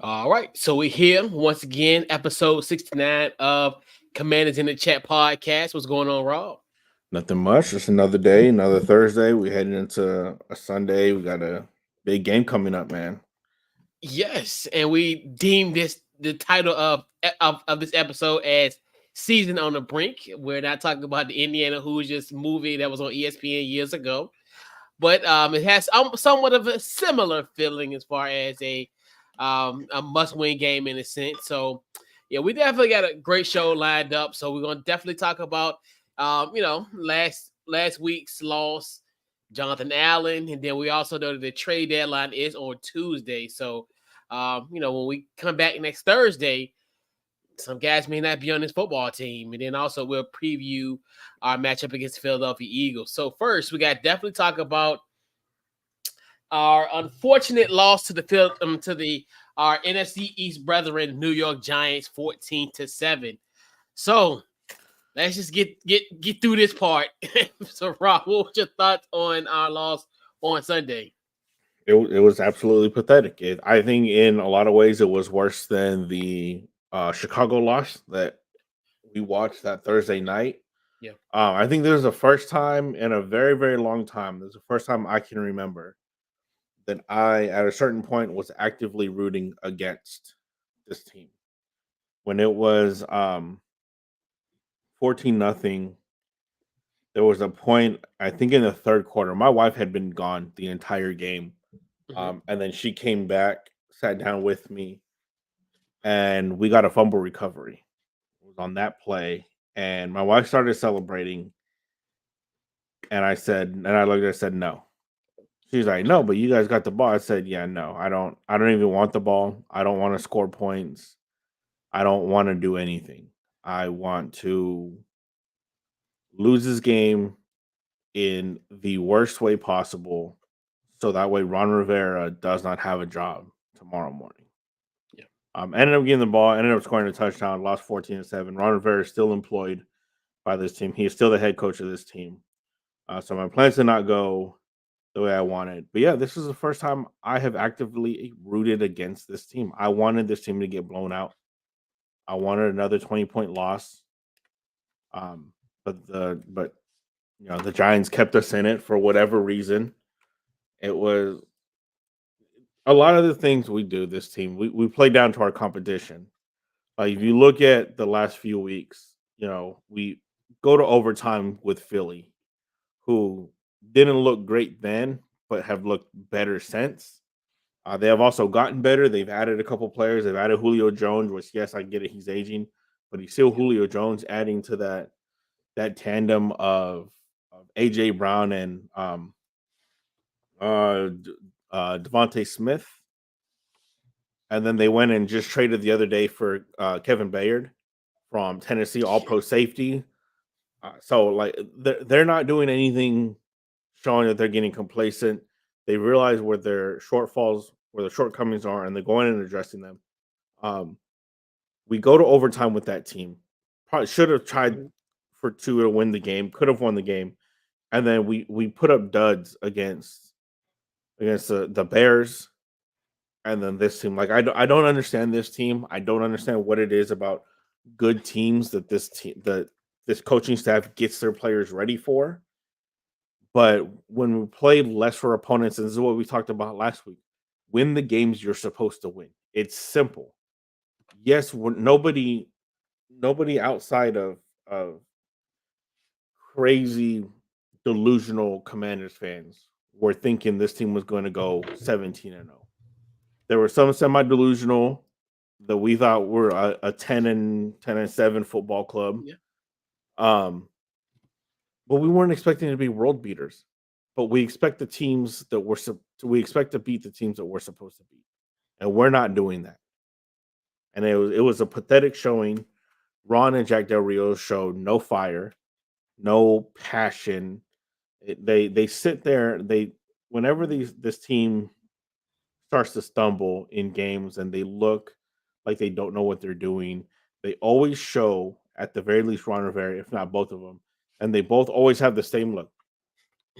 All right, so we're here once again, episode 69 of Commanders in the Chat podcast. What's going on, Rob? Nothing much. Just another day, another Thursday. We heading into a Sunday. We got a big game coming up, man. Yes, and we deemed this the title of this episode as "Season on the Brink." We're not talking about the Indiana Hoosiers movie that was on ESPN years ago, but it has somewhat of a similar feeling as far as a must-win game in a sense. So, yeah, we definitely got a great show lined up. So we're gonna definitely talk about last week's loss, Jonathan Allen, and then we also know that the trade deadline is on Tuesday. So, when we come back next Thursday, some guys may not be on this football team. And then also we'll preview our matchup against the Philadelphia Eagles. So first, we got definitely talk about our unfortunate loss to the our NFC East brethren, New York Giants, 14-7. So let's just get through this part. So Rob, what was your thoughts on our loss on Sunday? It was absolutely pathetic. I think in a lot of ways it was worse than the Chicago loss that we watched that Thursday night. Yeah. I think this is the first time in a very, very long time. This is the first time I can remember that I, at a certain point, was actively rooting against this team. When it was 14-0, there was a point, I think in the third quarter, my wife had been gone the entire game. Mm-hmm. And then she came back, sat down with me, and we got a fumble recovery. It was on that play. And my wife started celebrating. And I looked at her and said, no. She's like, no, but you guys got the ball. I said, yeah, no, I don't even want the ball. I don't want to score points. I don't want to do anything. I want to lose this game in the worst way possible, so that way Ron Rivera does not have a job tomorrow morning. Yeah. Ended up getting the ball, ended up scoring a touchdown, lost 14-7. Ron Rivera is still employed by this team. He is still the head coach of this team. So my plans did not go the way I wanted. But yeah, this is the first time I have actively rooted against this team. I wanted this team to get blown out. I wanted another 20-point loss. Um, but the Giants kept us in it for whatever reason. It was a lot of the things we do. This team, we play down to our competition. Like if you look at the last few weeks, we go to overtime with Philly, who didn't look great then, but have looked better since. They have also gotten better. They've added a couple players. They've added Julio Jones, which yes, I get it, he's aging, but he's still Yeah. Julio Jones, adding to that tandem of AJ Brown and Devontae Smith. And then they went and just traded the other day for Kevin Bayard from Tennessee, All Pro safety. So like they're not doing anything showing that they're getting complacent. They realize where their shortfalls, where the shortcomings are, and they're going and addressing them. Um, we go to overtime with that team. Probably should have tried Mhm. for two to win the game. Could have won the game, and then we put up duds against the Bears, and then this team. Like I don't understand this team. I don't understand what it is about good teams that this coaching staff gets their players ready for. But when we play lesser opponents, and this is what we talked about last week, win the games you're supposed to win. It's simple. Yes, nobody outside of crazy delusional Commanders fans were thinking this team was going to go 17-0. There were some semi delusional that we thought were a 10-7 football club. Yeah. Um, but we weren't expecting to be world beaters. But we expect the teams that we expect to beat the teams that we're supposed to beat, and we're not doing that. And it was a pathetic showing. Ron and Jack Del Rio showed no fire, no passion. They sit there. They whenever this team starts to stumble in games and they look like they don't know what they're doing, they always show at the very least Ron Rivera, if not both of them, and they both always have the same look.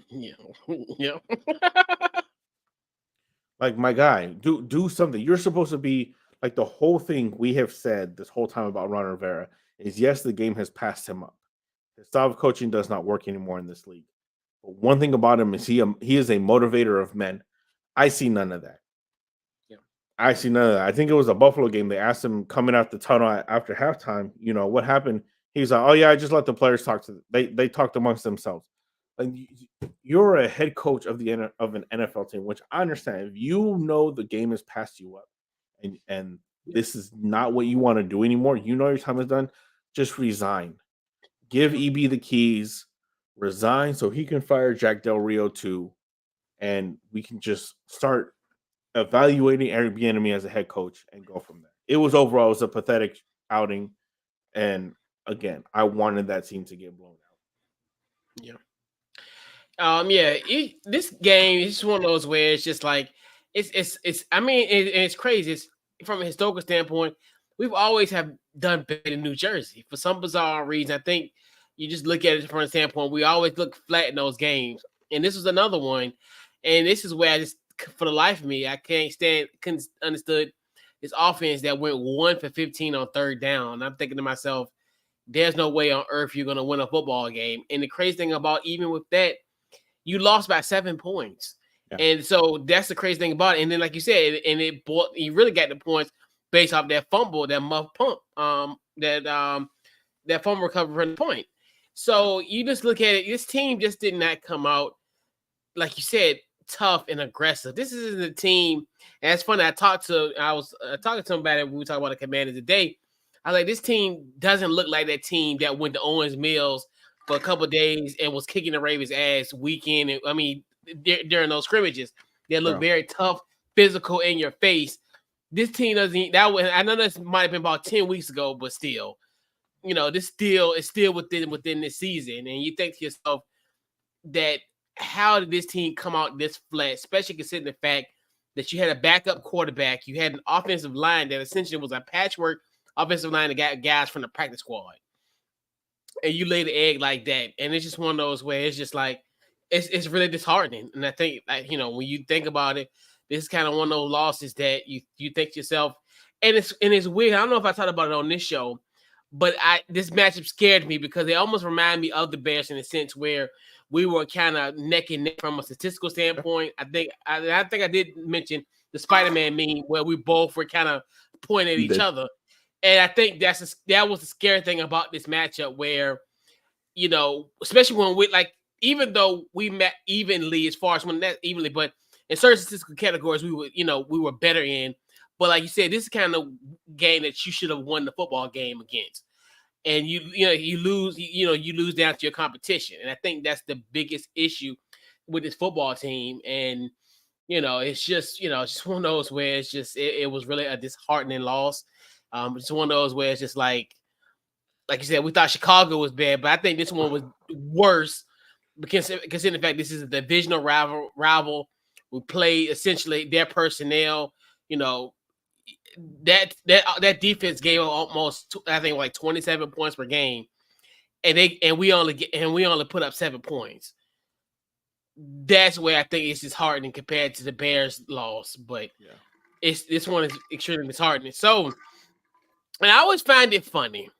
Yeah. Yeah. Like my guy, do something. You're supposed to be Like the whole thing we have said this whole time about Ron Rivera is yes, the game has passed him up. His style of coaching does not work anymore in this league. But one thing about him is he is a motivator of men. I see none of that. Yeah. I see none of that. I think it was a Buffalo game. They asked him coming out the tunnel after halftime, what happened? He's like, "Oh yeah, I just let the players talk to they talked amongst themselves." Like you're a head coach of of an NFL team, which I understand. If you know the game has passed you up, and this is not what you want to do anymore, you know your time is done. Just resign. Give EB the keys. Resign so he can fire Jack Del Rio too, and we can just start evaluating Eric Bieniemy as a head coach and go from there. It was a pathetic outing, and again, I wanted that team to get blown out. Yeah. Yeah, this game is just one of those where it's just like it's. I mean, it's crazy. It's from a historical standpoint. We've always have done better in New Jersey for some bizarre reason. I think you just look at it from a standpoint. We always look flat in those games, and this was another one. And this is where I just, for the life of me, I couldn't understood this offense that went 1 for 15 on third down. And I'm thinking to myself, there's no way on earth you're going to win a football game. And the crazy thing about even with that, you lost by 7 points. Yeah. And so that's the crazy thing about it. And then, like you said, you really got the points based off that fumble, that muff pump, that fumble recovery from the point. So you just look at it, this team just did not come out, like you said, tough and aggressive. This isn't a team, and it's funny, I was talking to him about it when we talk about the Commanders today. I was like, this team doesn't look like that team that went to Owens Mills for a couple of days and was kicking the Ravens' ass weekend. I mean, during those scrimmages, they look very tough, physical, in your face. This team doesn't. I know this might have been about 10 weeks ago, but still, this is still within this season, and you think to yourself that how did this team come out this flat, especially considering the fact that you had a backup quarterback, you had an offensive line that essentially was a patchwork offensive line that got guys from the practice squad, and you lay the egg like that, and it's just one of those where it's just like it's really disheartening. And I think, like, when you think about it, this is kind of one of those losses that you think to yourself, and it's weird. I don't know if I talked about it on this show, but this matchup scared me because it almost reminded me of the Bears in a sense where we were kind of neck and neck from a statistical standpoint. I think I did mention the Spider-Man meme where we both were kind of pointing at each other. And I think that was the scary thing about this matchup where, especially when we, like, even though we met evenly as far as when that evenly, but in certain statistical categories we were better in. But like you said, this is kind of game that you should have won the football game against. And you lose down to your competition. And I think that's the biggest issue with this football team. And, it's just one of those where it's just, it was really a disheartening loss. It's one of those where it's just like you said, we thought Chicago was bad, but I think this one was worse because considering the fact this is a divisional rival. We play essentially their personnel, that defense gave almost, I think, like 27 points per game, and we only put up 7 points. That's where I think it's disheartening compared to the Bears loss, but this one is extremely disheartening. So, and I always find it funny,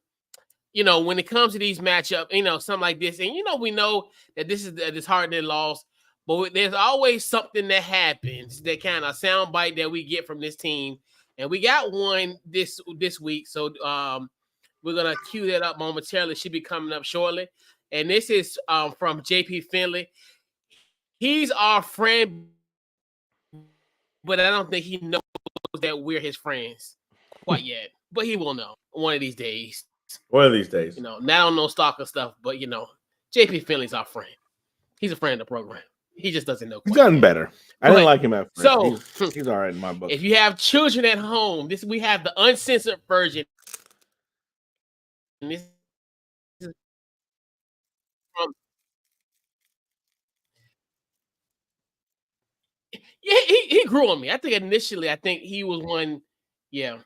when it comes to these matchups, something like this, and we know that this is a disheartening loss, but there's always something that happens, that kind of soundbite that we get from this team. And we got one this week. So we're going to cue that up momentarily. Should be coming up shortly. And this is from JP Finley. He's our friend, but I don't think he knows that we're his friends quite yet. But he will know one of these days. One of these days. Not on no stalker stuff, but, JP Finley's our friend. He's a friend of the program. He just doesn't know. He's gotten better. I didn't like him at first. So he's all right in my book. If you have children at home, we have the uncensored version. And this is from, he grew on me. I think initially, he was one. Yeah.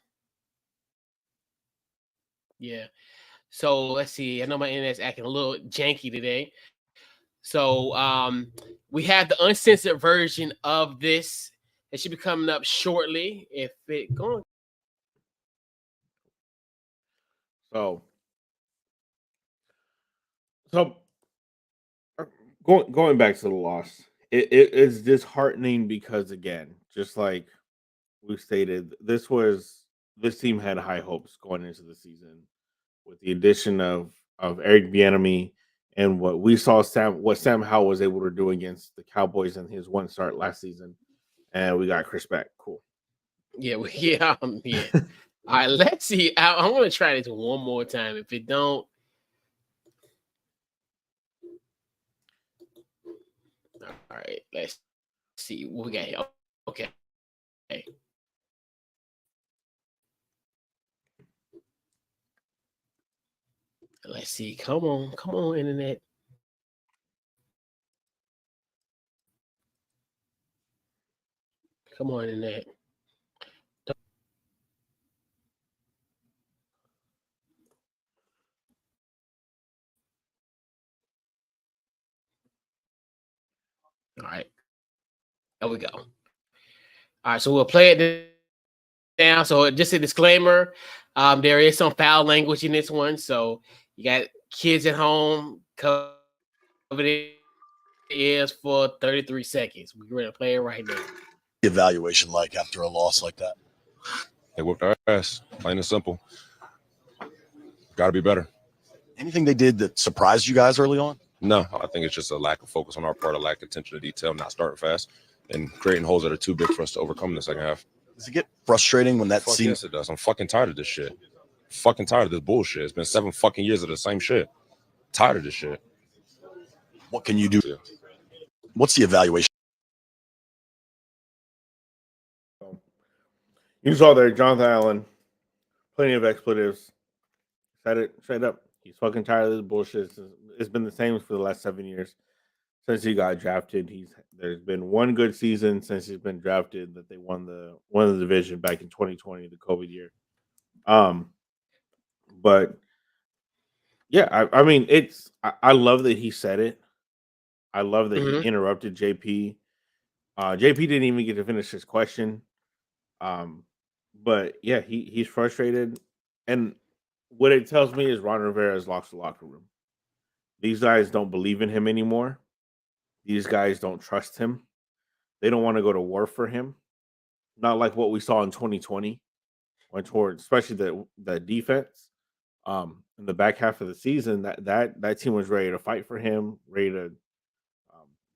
Yeah. So let's see. I know my internet's acting a little janky today. So we have the uncensored version of this. It should be coming up shortly. If it going. So, so going back to the loss, it is disheartening because again, just like we stated, this team had high hopes going into the season with the addition of Eric Bieniemy and what Sam Howell was able to do against the Cowboys in his one start last season, and we got Chris back. Cool. Yeah, yeah. All right, let's see. I want to try this one more time. If it don't, all right, let's see what we got here. Okay. Let's see. Come on, internet. Come on, internet. All right, there we go. All right, so we'll play it down. So just a disclaimer: there is some foul language in this one. So you got kids at home, cover their ears for 33 seconds. We're gonna play it right now. Evaluation like after a loss like that? They whooped our ass, plain and simple. Got to be better. Anything they did that surprised you guys early on? No, I think it's just a lack of focus on our part, a lack of attention to detail, not starting fast, and creating holes that are too big for us to overcome in the second half. Does it get frustrating when that Fuck seems? yes, it does. I'm fucking tired of this shit. Fucking tired of this bullshit. It's been 7 fucking years of the same shit. Tired of this shit. What can you do? What's the evaluation? You saw there, Jonathan Allen, plenty of expletives. Said it straight up. He's fucking tired of this bullshit. It's been the same for the last 7 years since he got drafted. There's been one good season since he's been drafted that they won the division back in 2020, the COVID year. But yeah, I mean, I love that he said it. I love that he interrupted JP. JP didn't even get to finish his question. But yeah, he's frustrated, and what it tells me is Ron Rivera has lost the locker room. These guys don't believe in him anymore. These guys don't trust him. They don't want to go to war for him. Not like what we saw in 2020, went towards especially the defense. In the back half of the season, that team was ready to fight for him, ready to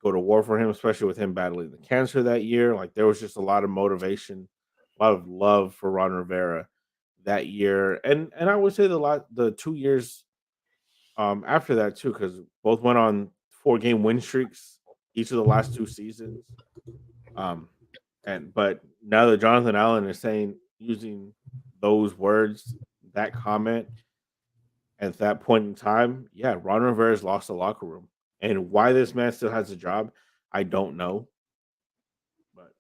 go to war for him, especially with him battling the cancer that year. Like there was just a lot of motivation, a lot of love for Ron Rivera that year, and I would say the 2 years after that too, because both went on 4-game win streaks each of the last 2 seasons. Um, but now that Jonathan Allen is using those words, that comment at that point in time, yeah, Ron Rivera's lost the locker room. And why this man still has a job, I don't know. But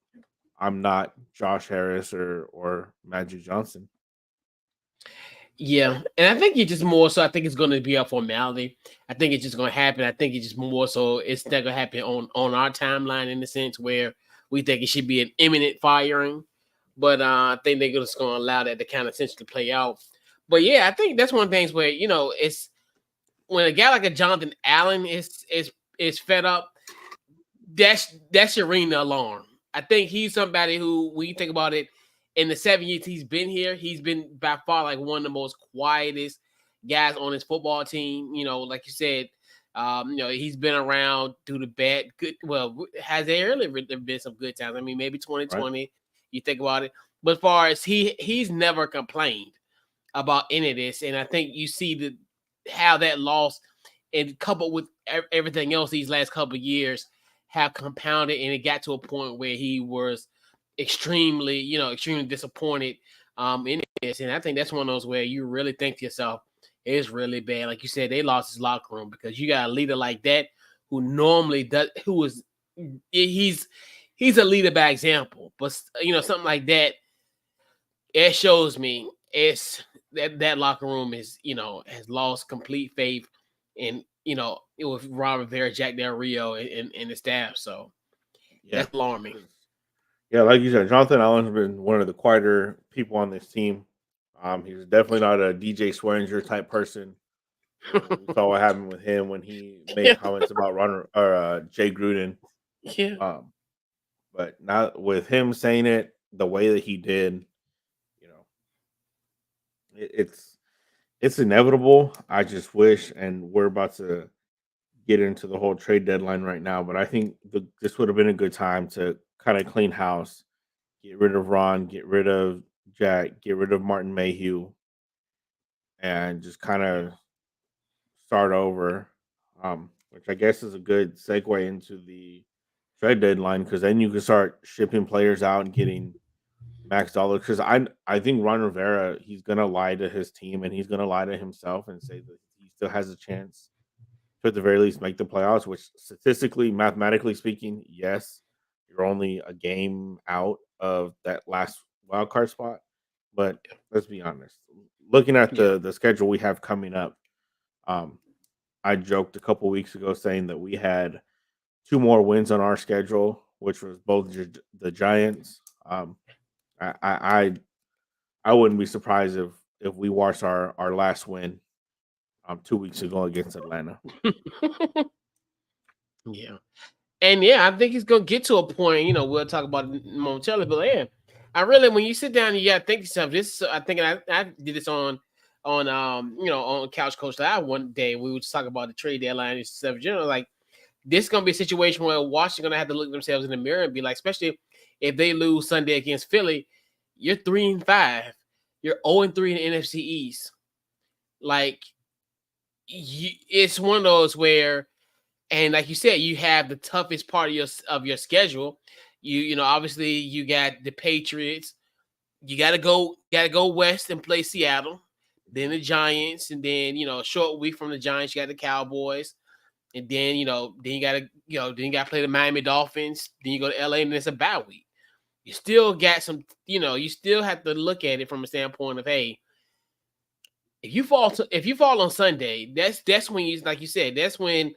I'm not Josh Harris or Magic Johnson. Yeah, and I think it's just more so. I think it's going to be a formality. I think it's just going to happen. I think it's just more so. It's not going to happen on our timeline in the sense where we think it should be an imminent firing. But I think they're just going to allow that to kind of essentially play out. But yeah, I think that's one of the things where it's when a guy like a Jonathan Allen is fed up. That's your ring the alarm. I think he's somebody who, when you think about it, in the 7 years he's been here, he's been by far like one of the most quietest guys on his football team. Like you said, he's been around through the bad, good. Well, has there really been some good times? I mean, maybe 2020. Right. You think about it, but as far as he's never complained about any of this, and I think you see how that loss, and coupled with everything else these last couple of years, have compounded, and it got to a point where he was extremely disappointed in this. And I think that's one of those where you really think to yourself, it's really bad. Like you said, they lost his locker room because you got a leader like that who normally does, he's a leader by example. But something like that, it shows me it's that locker room is has lost complete faith in with Ron Rivera, Jack Del Rio, and the staff. So yeah, that's alarming. Yeah, like you said, Jonathan Allen's been one of the quieter people on this team. He's definitely not a DJ Swearinger type person. We saw what happened with him when he made Yeah. comments about Ron or Jay Gruden. Yeah. Um, but not with him saying it the way that he did. You know, it's inevitable. I just wish, and we're about to get into the whole trade deadline right now. But I think this would have been a good time to kind of clean house, get rid of Ron, get rid of Jack, get rid of Martin Mayhew, and just kind of start over. Which I guess is a good segue into the trade deadline because then you can start shipping players out and getting max dollars. Because I think Ron Rivera, he's gonna lie to his team and he's gonna lie to himself and say that he still has a chance to at the very least make the playoffs. Which statistically, mathematically speaking, yes, you're only a game out of that last wild card spot. But let's be honest, looking at Yeah. the schedule we have coming up, um, I joked a couple weeks ago saying that we had two more wins on our schedule, which was both the Giants. I, I I I wouldn't be surprised if we watched our last win 2 weeks ago against Atlanta. Yeah. And yeah, I think he's gonna get to a point. We'll talk about it momentarily, but yeah, I really, when you sit down, you gotta think to yourself. This, I think, I did this on Couch Coach Live one day. We would just talk about the trade deadline and stuff. Like this is gonna be a situation where Washington gonna have to look themselves in the mirror and be like, especially if they lose Sunday against Philly, you're 3-5, you're 0-3 in the NFC East. Like it's one of those where. And like you said, you have the toughest part of your schedule. Obviously you got the Patriots. You gotta go west and play Seattle, then the Giants, and then a short week from the Giants, you got the Cowboys, and then you gotta play the Miami Dolphins. Then you go to LA, and it's a bye week. You still got some. You still have to look at it from a standpoint of, hey, if you fall on Sunday, that's when you, like you said, that's when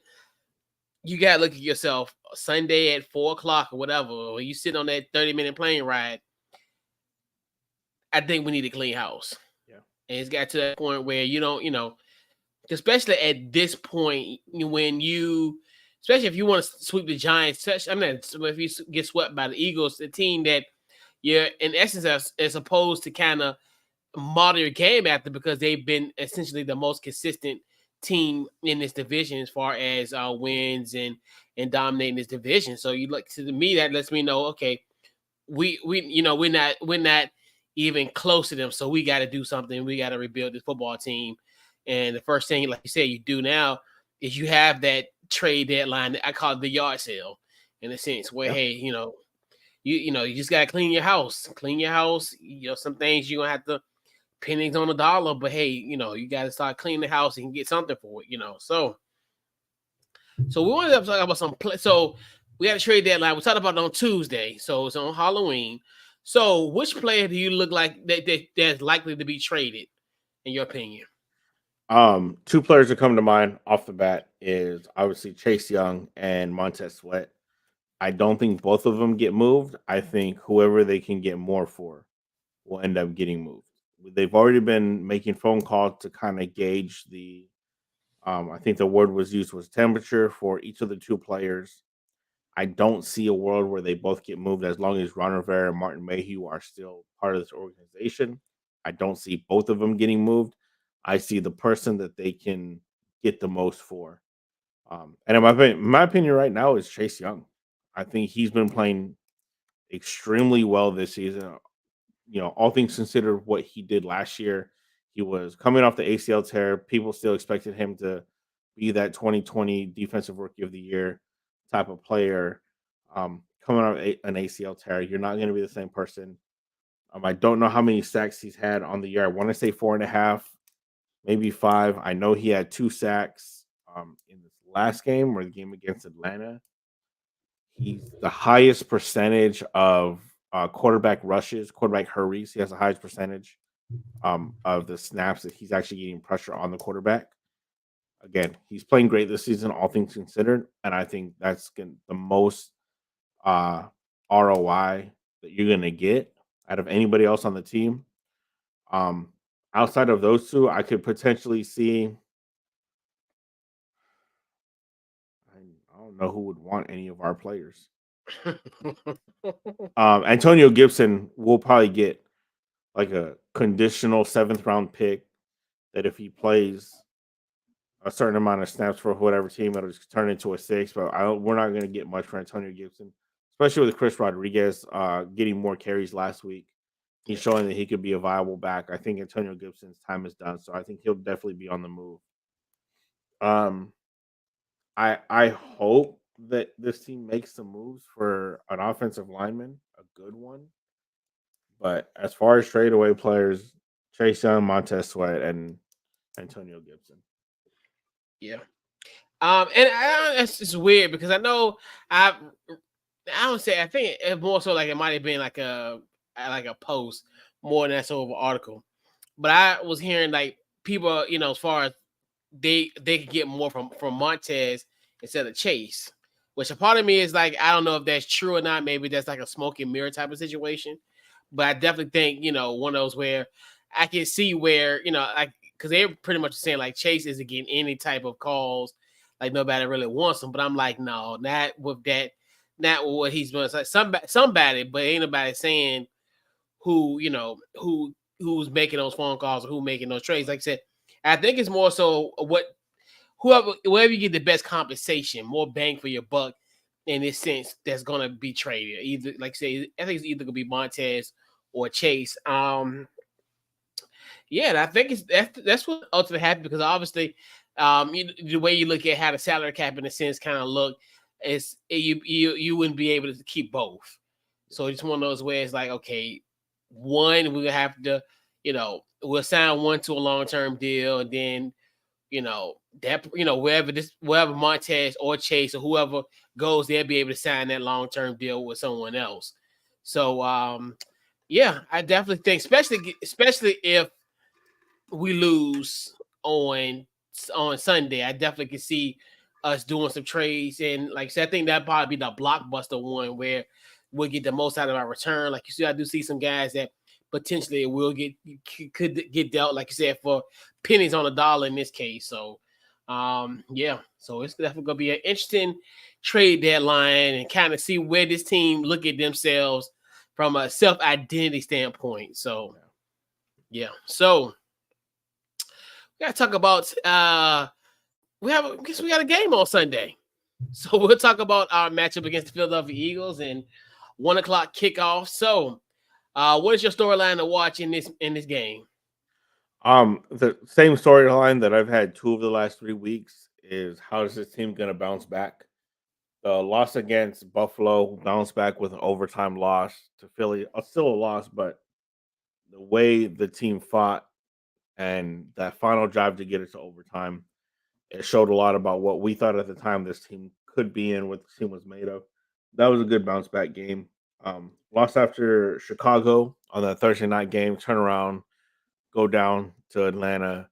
you gotta look at yourself Sunday at 4 o'clock or whatever, or you sit on that 30-minute plane ride. I think we need a clean house. Yeah. And it's got to that point where you don't, especially at this point, especially if you want to sweep the Giants, if you get swept by the Eagles, the team that you're in essence as opposed to kind of model your game after, because they've been essentially the most consistent team in this division as far as wins and dominating this division. So you look to me, that lets me know, okay, we're not even close to them. So we got to do something. We got to rebuild this football team. And the first thing, like you said, you do now is you have that trade deadline. I call it the yard sale, in a sense, where Yeah. hey, you just gotta clean your house. Clean your house. Some things you're gonna have to pennies on the dollar, but hey, you got to start cleaning the house and get something for it, So we wanted to talk about some play. So we had a trade deadline. We talked about it on Tuesday, so it's on Halloween. So which player do you look like that's likely to be traded, in your opinion? Two players that come to mind off the bat is obviously Chase Young and Montez Sweat. I don't think both of them get moved. I think whoever they can get more for will end up getting moved. They've already been making phone calls to kind of gauge the. I think the word was used was temperature for each of the two players. I don't see a world where they both get moved as long as Ron Rivera and Martin Mayhew are still part of this organization. I don't see both of them getting moved. I see the person that they can get the most for. And in my opinion, right now is Chase Young. I think he's been playing extremely well this season. All things considered, what he did last year, he was coming off the ACL tear. People still expected him to be that 2020 Defensive Rookie of the Year type of player. Coming off an ACL tear, you're not going to be the same person. I don't know how many sacks he's had on the year. I want to say 4.5, maybe 5. I know he had 2 sacks in this last game or the game against Atlanta. He's the highest percentage of quarterback rushes, quarterback hurries. He has the highest percentage of the snaps that he's actually getting pressure on the quarterback. Again, he's playing great this season, all things considered, and I think that's the most uh, ROI that you're going to get out of anybody else on the team. outside of those two, I could potentially see. I don't know who would want any of our players. Antonio Gibson will probably get like a conditional 7th round pick that if he plays a certain amount of snaps for whatever team, it'll just turn into a 6. But we're not going to get much for Antonio Gibson, especially with Chris Rodriguez getting more carries last week. He's showing that he could be a viable back. I think Antonio Gibson's time is done, so I think he'll definitely be on the move. Um, I hope that this team makes some moves for an offensive lineman, a good one. But as far as trade away players, Chase Young, Montez Sweat, and Antonio Gibson. Yeah. It's just weird because I know I don't say I think it more so like it might have been like a post more than that sort of an article. But I was hearing like people, as far as they could get more from Montez instead of Chase. Which a part of me is like, I don't know if that's true or not. Maybe that's like a smoke and mirror type of situation. But I definitely think, one of those where I can see where, like, because they're pretty much saying like Chase isn't getting any type of calls, like nobody really wants him. But I'm like, no, not with that, not with what he's doing. It's like somebody, but ain't nobody saying who, who's making those phone calls or who making those trades. Like I said, I think it's more so whoever you get the best compensation, more bang for your buck in this sense, that's gonna be traded. Either like say, I think it's either gonna be Montez or Chase. Yeah, I think that's what ultimately happened because obviously, the way you look at how the salary cap in a sense kind of look is you wouldn't be able to keep both. So it's one of those where it's like, okay, one we're gonna have to, we'll sign one to a long term deal, and then wherever Montez or Chase or whoever goes, they'll be able to sign that long term deal with someone else. So yeah, I definitely think, especially if we lose on Sunday, I definitely can see us doing some trades. And like I said, I think that'd probably be the blockbuster one where we'll get the most out of our return. Like you said, I do see some guys that potentially could get dealt, like you said, for pennies on a dollar in this case. So yeah, so it's definitely gonna be an interesting trade deadline and kind of see where this team look at themselves from a self-identity standpoint. So yeah. So we gotta talk about we got a game on Sunday. So we'll talk about our matchup against the Philadelphia Eagles and 1:00 kickoff. So what is your storyline to watch in this game? The same storyline that I've had 2 of the last 3 weeks is how is this team gonna bounce back? The loss against Buffalo bounced back with an overtime loss to Philly. Still a loss, but the way the team fought and that final drive to get it to overtime, it showed a lot about what we thought at the time this team could be and what the team was made of. That was a good bounce back game. Lost after Chicago on that Thursday night game, turn around, go down to Atlanta,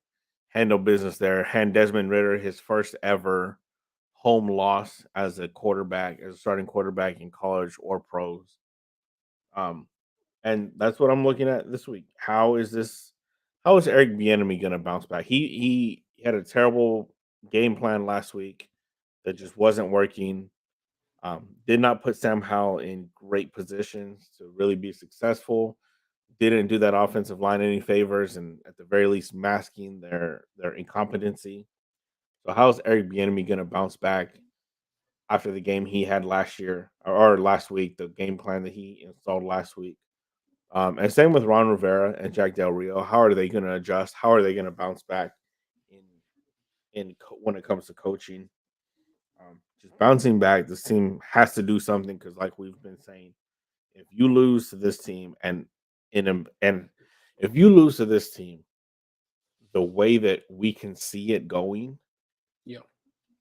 handle business there, hand Desmond Ritter his first ever home loss as a starting quarterback in college or pros. Um, and that's what I'm looking at this week. How is Eric Bieniemy going to bounce back? He had a terrible game plan last week that just wasn't working. Did not put Sam Howell in great positions to really be successful. Didn't do that offensive line any favors, and at the very least, masking their incompetency. So, how's Eric Bieniemy going to bounce back after the game he had last year or last week? The game plan that he installed last week, and same with Ron Rivera and Jack Del Rio. How are they going to adjust? How are they going to bounce back in when it comes to coaching? Just bouncing back, this team has to do something because, like we've been saying, if you lose to this team and if you lose to this team, the way that we can see it going Yeah.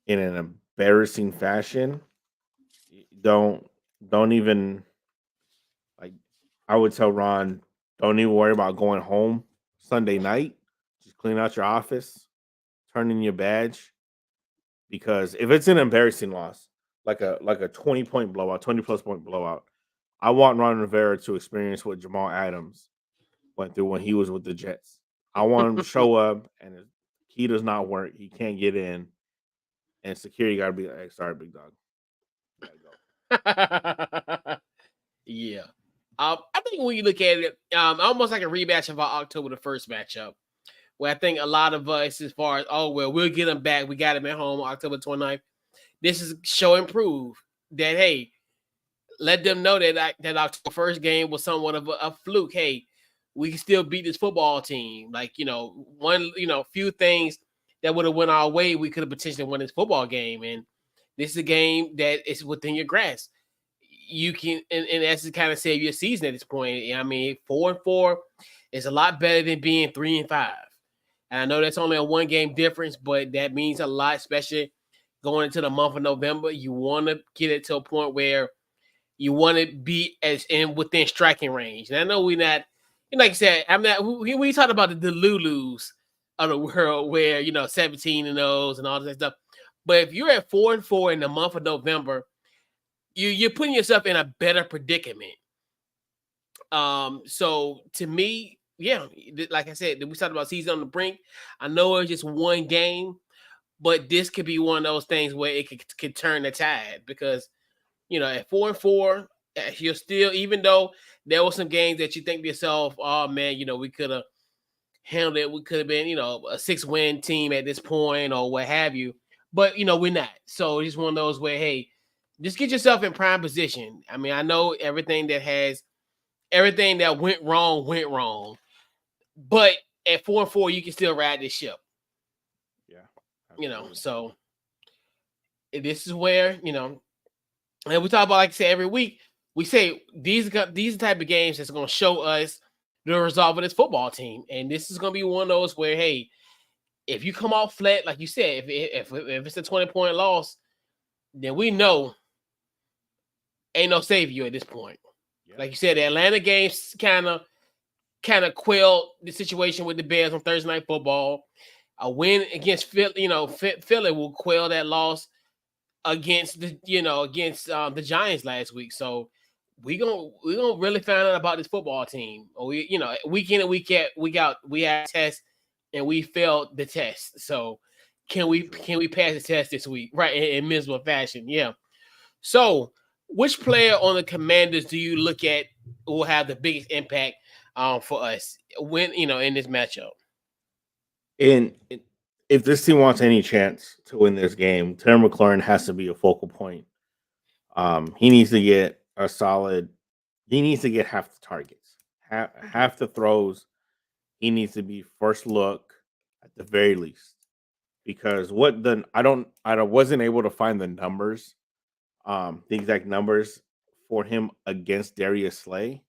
in an embarrassing fashion, don't don't even like. I would tell Ron, don't even worry about going home Sunday night. Just clean out your office, turn in your badge, because if it's an embarrassing loss, like a 20-point blowout, 20+ point blowout, I want Ron Rivera to experience what Jamal Adams went through when he was with the Jets. I want him to show up, and his key does not work. He can't get in, and security got to be like, hey, sorry, big dog. You gotta go. Yeah. I think when you look at it, almost like a rematch of our October the 1st matchup, where I think a lot of us, as far as, oh, well, we'll get them back. We got him at home October 29th. This is show and prove that, hey, let them know that that October 1st game was somewhat of a fluke. Hey, we can still beat this football team. Like, few things that would have went our way, we could have potentially won this football game. And this is a game that is within your grasp. You can, and that's to kind of save your season at this point. I mean, 4-4 is a lot better than being 3-5. And I know that's only a 1-game difference, but that means a lot, especially going into the month of November. You want to get it to a point where you want to be as in within striking range. And I know we're not, like I said, I'm not. We talked about the Lulus of the world where 17-0s and all that stuff. But if you're at 4-4 in the month of November, you're putting yourself in a better predicament. So to me, yeah, like I said, we talked about season on the brink. I know it's just 1 game, but this could be one of those things where it could turn the tide because, at 4-4, you're still, even though there were some games that you think to yourself, oh man, we could have handled it. We could have been, a 6-win team at this point or what have you, but we're not. So it's just one of those where, hey, just get yourself in prime position. I mean, I know everything that went wrong. But at 4-4, you can still ride this ship. Yeah. So this is where, and we talk about, like I say, every week, we say these type of games that's going to show us the resolve of this football team. And this is going to be one of those where, hey, if you come off flat, like you said, if it's a 20-point loss, then we know ain't no savior at this point. Yeah. Like you said, the Atlanta games kind of quelled the situation with the Bears on Thursday Night Football. A win against Philly, Philly will quell that loss against the Giants last week. So we gonna really find out about this football team. Week in and week out, we had tests and we failed the test. So can we pass the test this week? Right, in miserable fashion. Yeah. So which player on the Commanders do you look at will have the biggest impact for us when in this matchup? And if this team wants any chance to win this game, Terry McLaurin has to be a focal point. He needs to get he needs to get half the targets, half the throws. He needs to be first look at the very least. Because I wasn't able to find the numbers, the exact numbers for him against Darius Slay.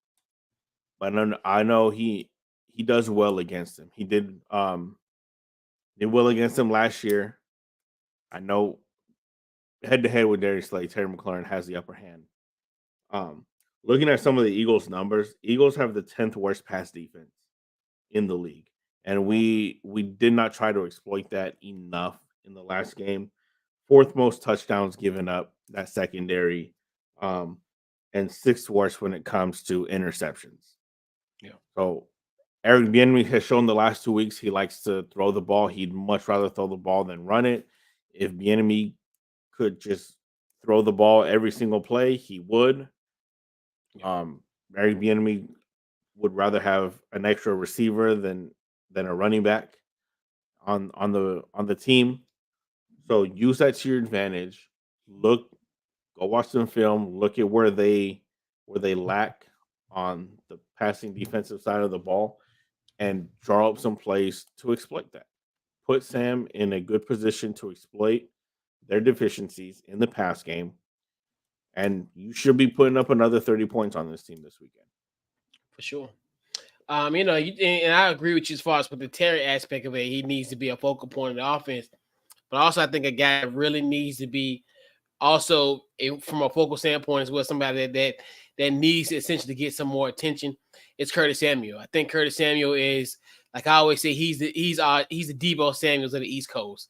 But I know he does well against him. He did well against him last year. I know head to head with Darius Slay, Terry McLaurin has the upper hand. Looking at some of the Eagles' numbers, Eagles have the 10th worst pass defense in the league, and we did not try to exploit that enough in the last game. 4th most touchdowns given up, that secondary, and 6th worst when it comes to interceptions. Yeah. So Eric Bieniemy has shown the last 2 weeks he likes to throw the ball. He'd much rather throw the ball than run it. If Bieniemy could just throw the ball every single play, he would. Eric Bieniemy would rather have an extra receiver than a running back on the team. So use that to your advantage. Go watch some film. Look at where they lack on the passing defensive side of the ball, and draw up some plays to exploit that. Put Sam in a good position to exploit their deficiencies in the pass game, and you should be putting up another 30 points on this team this weekend. For sure. And I agree with you as far as with the Terry aspect of it. He needs to be a focal point of the offense. But also, I think a guy really needs to be also from a focal standpoint as well, somebody that needs to essentially get some more attention. It's Curtis Samuel. I think Curtis Samuel is, like I always say, he's the Deebo Samuels of the East Coast.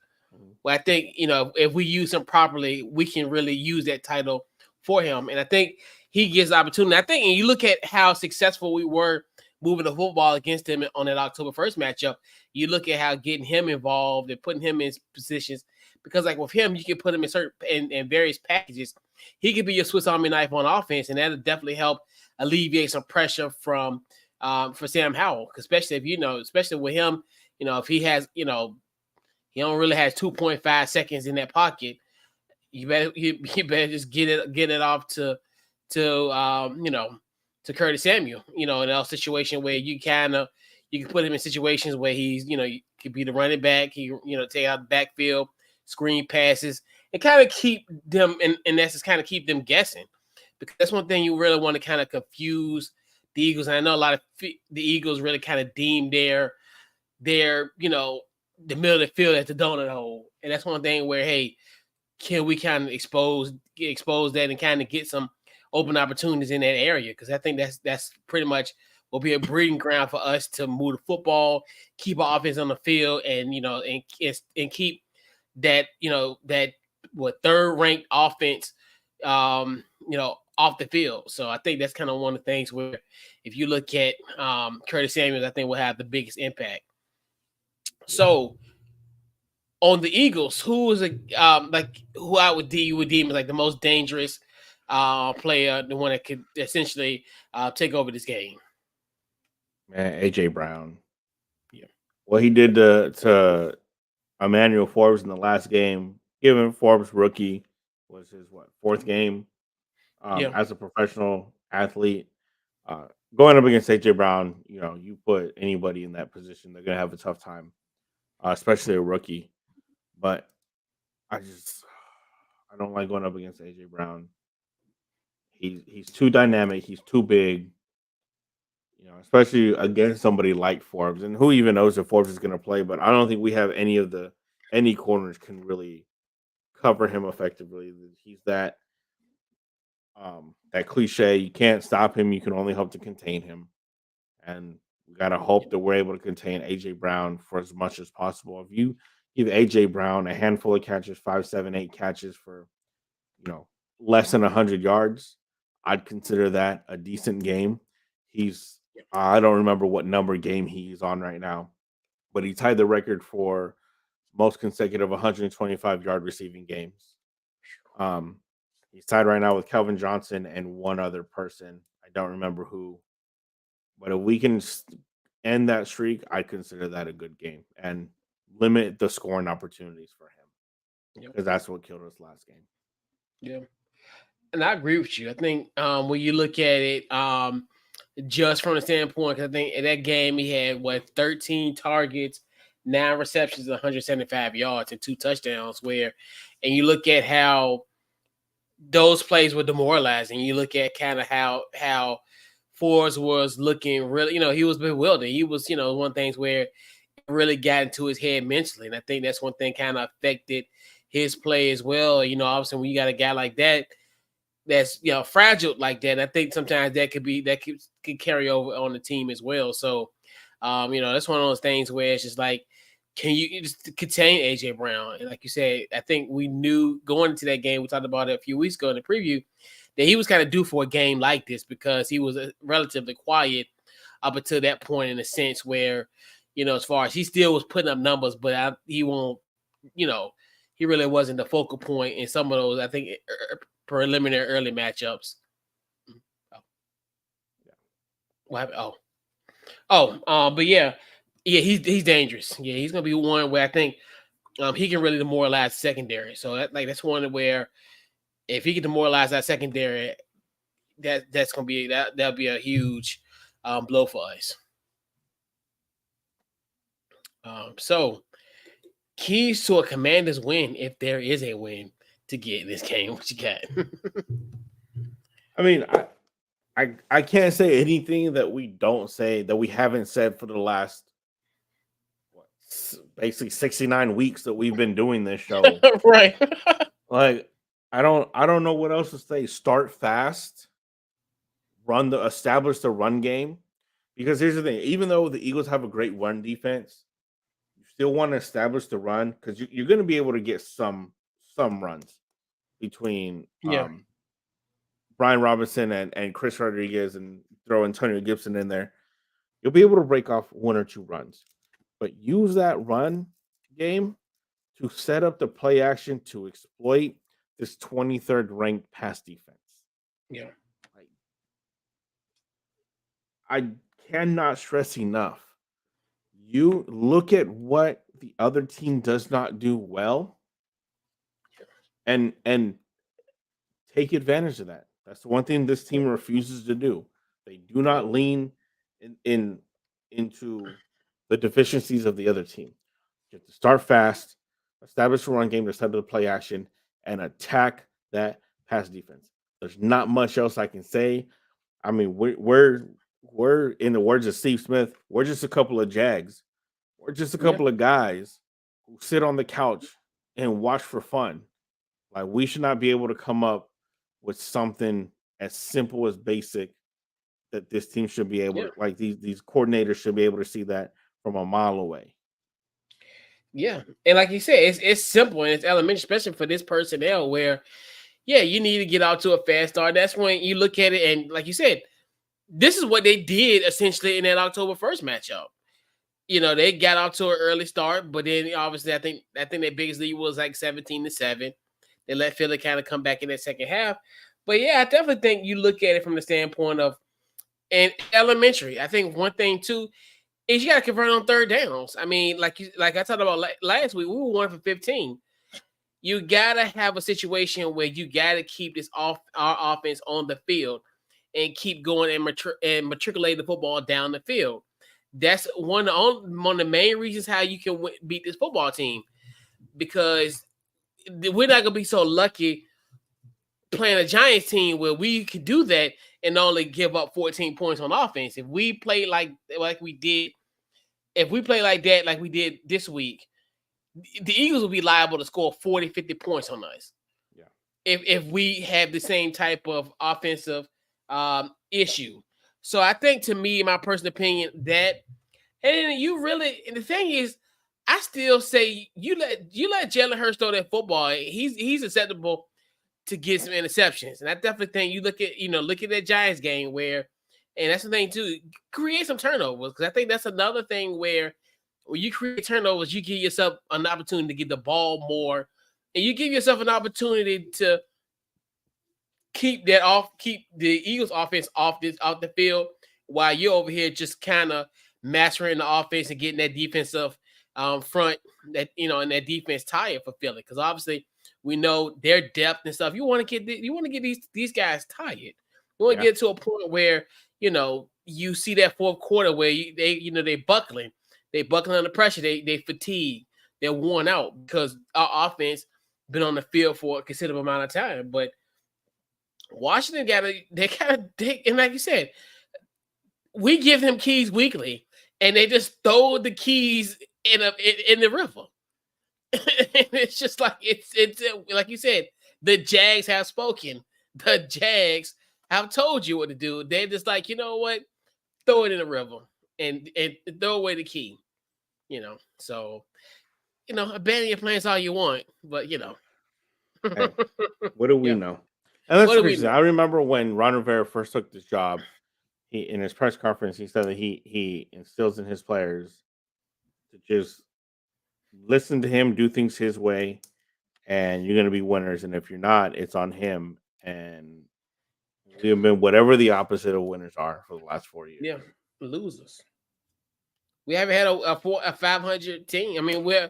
Well, I think, if we use him properly, we can really use that title for him. And I think he gets the opportunity. I think, and you look at how successful we were moving the football against him on that October 1st matchup. You look at how getting him involved and putting him in positions, because like with him, you can put him in certain in various packages. He could be your Swiss Army knife on offense, and that'll definitely help alleviate some pressure from for Sam Howell, especially if especially with him, if he has, he don't really has 2.5 seconds in that pocket. You better just get it off to Curtis Samuel, in a situation where you can put him in situations where he's, he could be the running back, he, take out the backfield, screen passes, and kind of keep them in essence, kind of keep them guessing. Because that's one thing you really want to kind of confuse the Eagles. And I know a lot of the Eagles really kind of deem their the middle of the field as the donut hole. And that's one thing where, hey, can we kind of expose that and kind of get some open opportunities in that area? Because I think that's pretty much will be a breeding ground for us to move the football, keep our offense on the field, and and keep that third ranked offense off the field. So I think that's kind of one of the things where if you look at Curtis Samuels, I think will have the biggest impact. So on the Eagles, who is who you would deem as like the most dangerous player, the one that could essentially take over this game? Man, AJ Brown. Yeah. What he did to Emmanuel Forbes in the last game, given Forbes rookie was his fourth game as a professional athlete. Going up against AJ Brown, you put anybody in that position, they're gonna have a tough time, especially a rookie. But I don't like going up against AJ Brown. He's too dynamic. He's too big. Especially against somebody like Forbes, and who even knows if Forbes is going to play. But I don't think we have any corners can really cover him effectively. He's that cliche. You can't stop him. You can only hope to contain him, and we got to hope that we're able to contain AJ Brown for as much as possible. If you give AJ Brown a handful of catches, 5, 7, 8 catches for less than 100 yards, I'd consider that a decent game. I don't remember what number game he's on right now, but he tied the record for most consecutive 125-yard receiving games. He's tied right now with Calvin Johnson and one other person. I don't remember who. But if we can end that streak, I consider that a good game and limit the scoring opportunities for him. Because that's what killed us last game. Yeah. And I agree with you. I think when you look at it, just from the standpoint, because I think in that game he had 13 targets, 9 receptions, 175 yards, and 2 touchdowns. And you look at how those plays were demoralizing. You look at kind of how Forbes was looking really, he was bewildered. He was, one of the things where it really got into his head mentally, and I think that's one thing kind of affected his play as well. Obviously when you got a guy like that, that's fragile like that, I think sometimes that could carry over on the team as well. So that's one of those things where it's just like, can you just contain AJ Brown? And like you said, I think we knew going into that game, we talked about it a few weeks ago in the preview, that he was kind of due for a game like this because he was relatively quiet up until that point, in a sense where as far as he still was putting up numbers, but he won't, he really wasn't the focal point in some of those, I think, preliminary early matchups. What happened? But yeah, he's dangerous. Yeah, he's gonna be one where I think he can really demoralize secondary. So that's one where if he can demoralize that secondary, that's gonna be that'll be a huge blow for us. So keys to a Commanders win, if there is a win to get in this game, what you got? I mean, I can't say anything that we haven't said for the last basically 69 weeks that we've been doing this show. Right. Like, I don't know what else to say. Start fast, establish the run game. Because here's the thing, even though the Eagles have a great run defense, you still want to establish the run because you're going to be able to get some runs between Brian Robinson and Chris Rodriguez, and throw Antonio Gibson in there. You'll be able to break off 1 or 2 runs, but use that run game to set up the play action to exploit this 23rd ranked pass defense. Yeah. Like, I cannot stress enough. You look at what the other team does not do well and take advantage of that. That's the one thing this team refuses to do. They do not lean into the deficiencies of the other team. You have to start fast, establish a run game to set up the play action, and attack that pass defense. There's not much else I can say. I mean, we're in the words of Steve Smith, we're just a couple of Jags. We're just a couple of guys who sit on the couch and watch for fun. Like, we should not be able to come up with something as simple as basic that this team should be able to, like, these coordinators should be able to see that from a mile away. Yeah. And like you said, it's simple and it's elementary, especially for this personnel where, yeah, you need to get out to a fast start. That's when you look at it and, like you said, this is what they did essentially in that October 1st matchup. You know, they got out to an early start, but then obviously I think their biggest lead was like 17-7. They let Philly kind of come back in that second half. But yeah, I definitely think you look at it from the standpoint of and elementary. I think one thing too is you got to convert on third downs. I mean, like I talked about last week, we were 1 for 15. You gotta have a situation where you gotta keep our offense on the field and keep going and matriculate the football down the field. That's one of the main reasons how you can beat this football team, because we're not gonna be so lucky playing a Giants team where we could do that and only give up 14 points on offense. If we play like we did, if we play like that, like we did this week, the Eagles will be liable to score 40, 50 points on us. Yeah. If we have the same type of offensive issue. So I think, to me, in my personal opinion, that, and you really, and the thing is, I still say you let Jalen Hurts throw that football. He's acceptable to get some interceptions. And I definitely think you look at that Giants game where, and that's the thing too, create some turnovers. Because I think that's another thing where when you create turnovers, you give yourself an opportunity to get the ball more, and you give yourself an opportunity to keep the Eagles offense off the field while you're over here just kind of mastering the offense and getting that defensive front that and that defense tired for Philly, because obviously we know their depth and stuff. You want to get these guys tired. You want to get to a point where you see that fourth quarter where they buckling under pressure. They fatigue. They're worn out because our offense been on the field for a considerable amount of time. But Washington and like you said, we give them keys weekly, and they just throw the keys in the river. It's just like it's like you said, the Jags have spoken. The Jags have told you what to do. They're just like, you know what? Throw it in the river and throw away the key. So abandon your plans all you want, but Hey, what do we know? And that's crazy. I remember when Ron Rivera first took this job, he in his press conference, he said that he instills in his players to just listen to him, do things his way, and you're going to be winners. And if you're not, it's on him. And we have been whatever the opposite of winners are for the last 4 years. Yeah, losers. We haven't had a 500 team. I mean,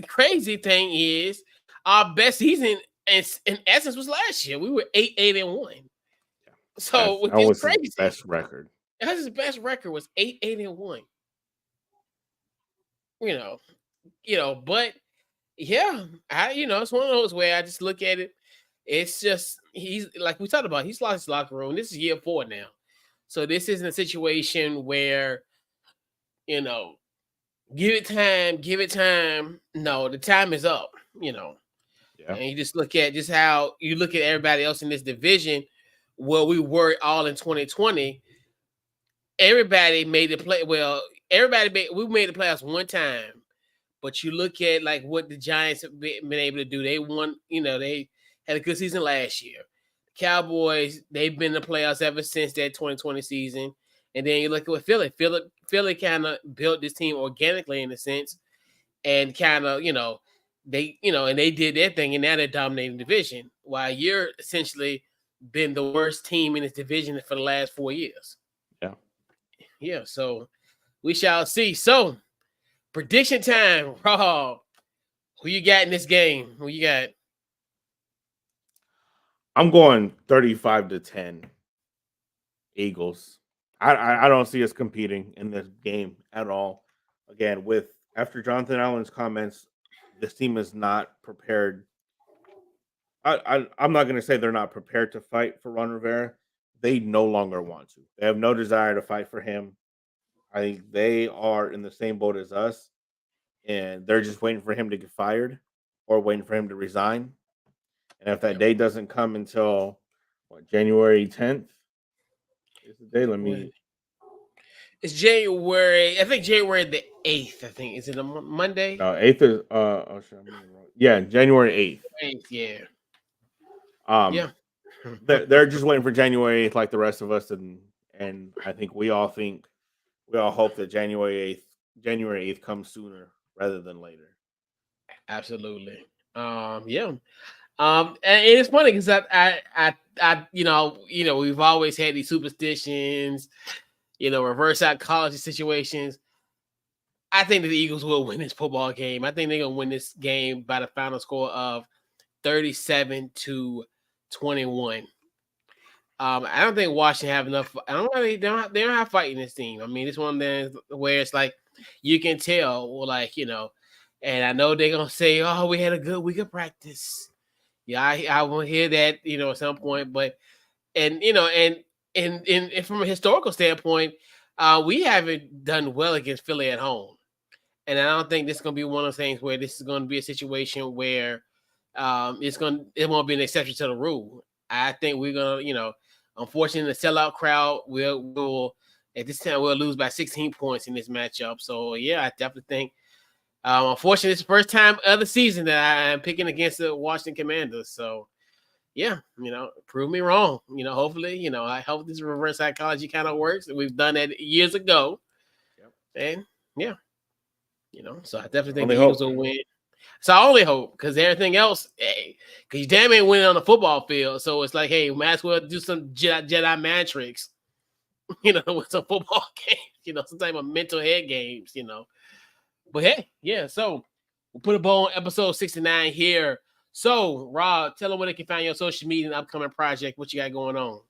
crazy thing is our best season in essence was last year. We were 8-1. Yeah. So that was crazy. His best record. His best record was 8-1. But yeah, it's one of those where I just look at it. It's just, he's like we talked about, he's lost his locker room. This is year 4 now. So this isn't a situation where, give it time. No, the time is up, Yeah. And you just look at how you look at everybody else in this division where we were all in 2020. Everybody made the play. Well, we made the playoffs one time. But you look at like what the Giants have been able to do. They won, they had a good season last year. Cowboys, they've been in the playoffs ever since that 2020 season. And then you look at what Philly. Philly kind of built this team organically in a sense, and kind of and they did their thing, and now they're dominating the division. While you're essentially been the worst team in this division for the last 4 years. Yeah. So we shall see. So prediction time, Rob. Who you got in this game? Who you got? I'm going 35-10 Eagles. I don't see us competing in this game at all. Again, after Jonathan Allen's comments, this team is not prepared. I'm not going to say they're not prepared to fight for Ron Rivera. They no longer want to. They have no desire to fight for him. I think they are in the same boat as us, and they're just waiting for him to get fired or waiting for him to resign. And if that day doesn't come until January 10th is the day. It's January. I think January the 8th. I think is it a Monday? No, 8th is yeah, January 8th. Yeah. Yeah. They're just waiting for January 8th, like the rest of us, and I think we all hope that January 8th comes sooner rather than later. Absolutely. Yeah. And it's funny because I we've always had these superstitions, reverse psychology situations. I think that the Eagles will win this football game. I think they're gonna win this game by the final score of 37-21. I don't think Washington have enough. I don't really they don't have fight in this team. I mean, it's one of them where it's like you can tell, and I know they're gonna say, "Oh, we had a good week of practice." Yeah, I will hear that, at some point, but and from a historical standpoint, we haven't done well against Philly at home, and I don't think this is gonna be one of those things where this is going to be a situation where it won't be an exception to the rule. I think we're gonna, unfortunately, the sellout crowd will at this time we'll lose by 16 points in this matchup. So yeah, I definitely think. Unfortunately, it's the first time of the season that I'm picking against the Washington Commanders. So, yeah, prove me wrong. Hopefully, I hope this reverse psychology kind of works. We've done that years ago. Yep. And, yeah, so I definitely think Only the Eagles hope. will win. So I only hope because everything else, because you damn ain't winning on the football field. So it's like, hey, we might as well do some Jedi mind tricks, with some football games, some type of mental head games, But hey, yeah, so we'll put a bow on episode 69 here. So, Rob, tell them where they can find your social media and upcoming project. What you got going on?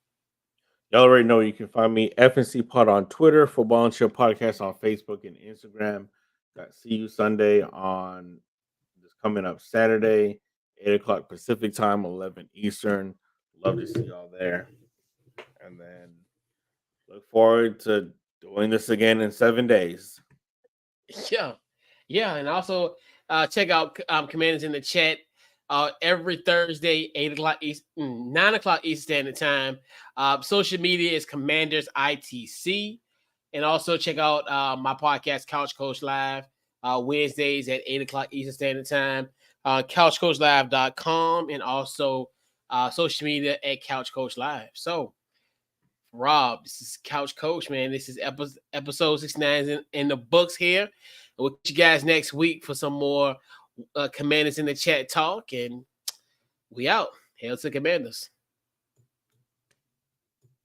Y'all already know you can find me FNC Pod on Twitter, Football and Chill Podcast on Facebook and Instagram. Got See You Sunday on this coming up Saturday, 8 o'clock Pacific time, 11 Eastern. Love to see y'all there. And then look forward to doing this again in 7 days. Yeah, and also check out Commanders in the Chat every Thursday, 8 o'clock East, 9 o'clock Eastern Standard Time. Social media is Commanders ITC, and also check out my podcast Couch Coach Live Wednesdays at 8 o'clock Eastern Standard Time. CouchCoachLive.com, and also social media at Couch Coach Live. So, Rob, this is Couch Coach, man. This is episode 69 in the books here. We'll catch you guys next week for some more Commanders in the Chat talk, and we out. Hail to Commanders.